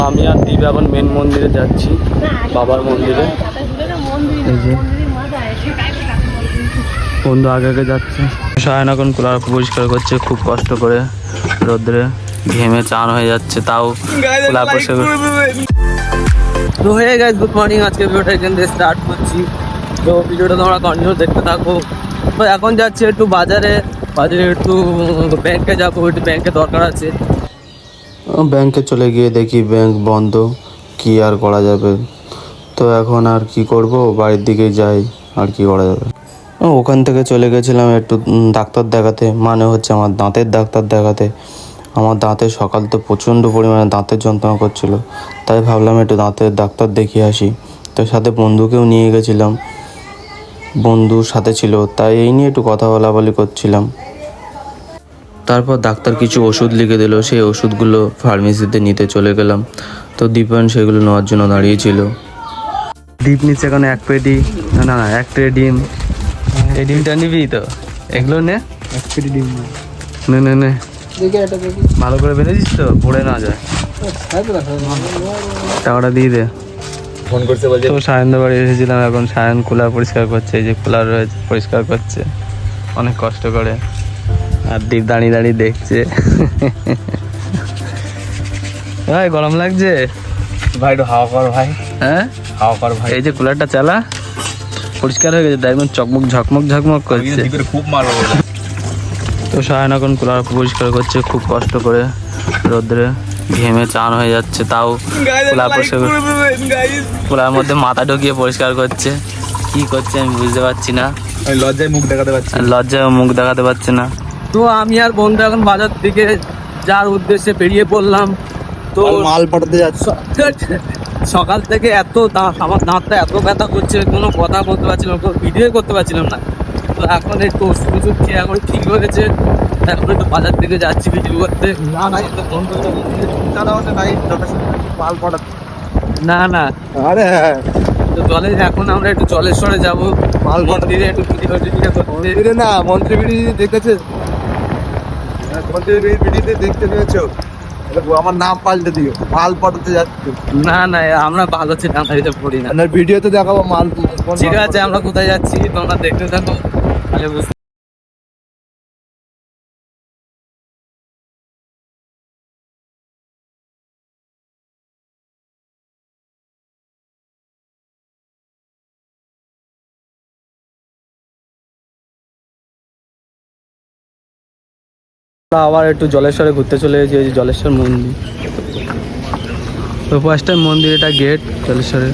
আমি আর দীপ এখন মেন মন্দিরে যাচ্ছি, বাবার মন্দিরে। এই যে বন্ধু আগে আগে যাচ্ছে। সায়ন এখন কুলার পরিষ্কার করছে খুব কষ্ট করে, রোদ্রে ঘেমে চান হয়ে যাচ্ছে, তাও কুলার পরিষ্কার। তো হয়ে গেছে, গুড মর্নিং। আজকে ভিডিওটা এখান থেকে স্টার্ট করছি। তো ভিডিওটা তোমরা কন্টিনিউ দেখতে থাকো। তো এখন যাচ্ছি একটু বাজারে একটু ব্যাংকে যাবো, একটু ব্যাংকে দরকার আছে। ব্যাংকে চলে গিয়ে দেখি ব্যাংক বন্ধ, কি আর করা যাবে। তো এখন আর কি করব, বাড়ির দিকে যাই, আর কি করা যাবে। ওখান থেকে চলে গেছিলাম একটু ডাক্তার দেখাতে, মানে হচ্ছে আমার দাঁতের ডাক্তার দেখাতে। আমার দাঁতের সকাল তো প্রচণ্ড পরিমাণে দাঁতের যন্ত্রণা করছিল, তাই ভাবলাম একটু দাঁতের ডাক্তার দেখিয়ে আসি। তো সাথে বন্ধুকেও নিয়ে গেছিলাম, বন্ধুর সাথে ছিল, তাই এই নিয়ে একটু কথা বলাবলি করছিলাম। তারপর ডাক্তার কিছু ওষুধ লিখে দিল, সেই ওষুধগুলো ফার্মেসিতে নিতে চলে গেলাম। তো দীপায়ন সেগুলো নেওয়ার জন্য দাঁড়িয়েছিল। ডিম নিচ্ছে এখন এক পেটি, না এক ট্রে ডিম। এই ডিমটা নিবি তো? এগুলো নে, এক পেটি ডিম নে নে। ভালো করে বেঁধেছিস তো, পড়ে না যায়। টাকাটা দিয়ে দে। ফোন করছে বলছে। তো সায়নদের বাড়ি এসেছিলাম, এখন সায়ন কুলার পরিষ্কার করছে। এই যে কুলার রয়েছে, পরিষ্কার করছে অনেক কষ্ট করে। আর দীপ দাঁড়িয়ে দাঁড়িয়ে দেখছে। ভাই গরম লাগছে ভাই, একটু হাওয়া কর ভাই। হ্যাঁ হাওয়া কর ভাই। এই যে কুলারটা চালা, পরিষ্কার হয়ে গেছে, একদম চকমক ঝকমক করছে। খুব মারো। তো সায়ন এখন কুলার পরিষ্কার করছে খুব কষ্ট করে, রোদ্রে ঘেমে চান হয়ে যাচ্ছে, তাও কুলার পরিষ্কার, কুলার মধ্যে মাথা ঢুকিয়ে পরিষ্কার করছে। কি করছে আমি বুঝতে পারছি না, লজ্জায় মুখ দেখাতে পারছে না। তো আমি আর বন্ধু এখন বাজার দিকে যার উদ্দেশ্যে বেরিয়ে পড়লাম। তো মাল পাঠাতে যাচ্ছে। সকাল থেকে এত দাঁত, আমার দাঁতটা এত ব্যথা করছে, কোনো কথা বলতে পারছিলাম, কোনো ভিডিও করতে পারছিলাম না। তো এখন একটু ওষুধ খেয়ে এখন ঠিক হয়েছে, এখন একটু বাজার থেকে যাচ্ছি ভিডিও করতে। মাল পাঠাতে না আরে হ্যাঁ। তো জলে এখন আমরা একটু জলেশ্বরে যাবো, মাল মন্দিরে একটু মন্দিরে না, মন্ত্রী বিড়ি দেখেছে, মন্ত্রী বিড়িতে দেখতে পেয়েছো? আমার নাম পাল্টে দিও, মাল পাঠাতে যাচ্ছে। না আমরা ভালো ছিলাম, পড়ি না, ভিডিওতে দেখাবো মাল। ঠিক আছে, আমরা কোথায় যাচ্ছি তোমরা দেখতে থাকো। আবার একটু জলেশ্বরে ঘুরতে চলে গেছি, এই যে জলেশ্বর মন্দির। তো ফার্স্ট টাইম মন্দির, এটা গেট জলেশ্বরের।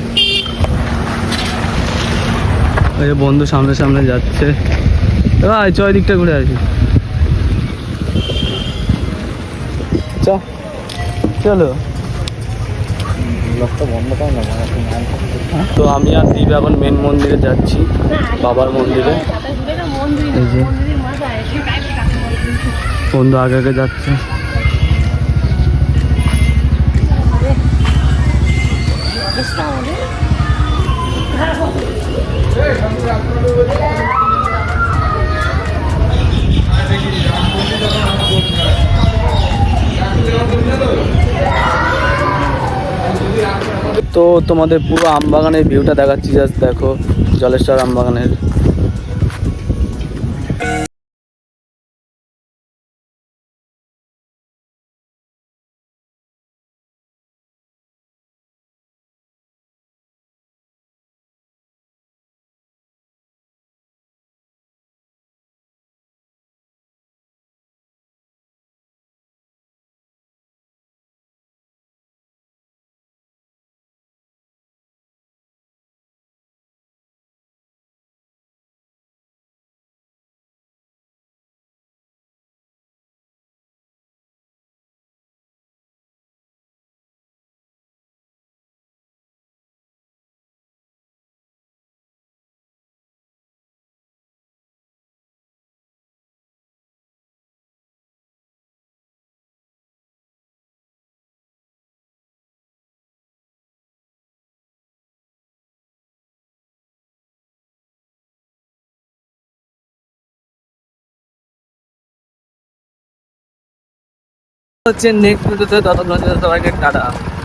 ওই যে বন্ধু সামনে সামনে যাচ্ছে, ভাই চ দিকটা ঘুরে আসি। চলো। তো আমি আর দীপ এখন মেন মন্দিরে যাচ্ছি, বাবার মন্দিরে। এই যে বন্ধু আগে আগে যাচ্ছে। তো তোমাদের পুরো আমবাগানের ভিউটা দেখাচ্ছি, জাস্ট দেখো জলেশ্বর আমবাগানের। হচ্ছে নেক্সট ভিডিওতে, ততক্ষণ সবাইকে টাটা।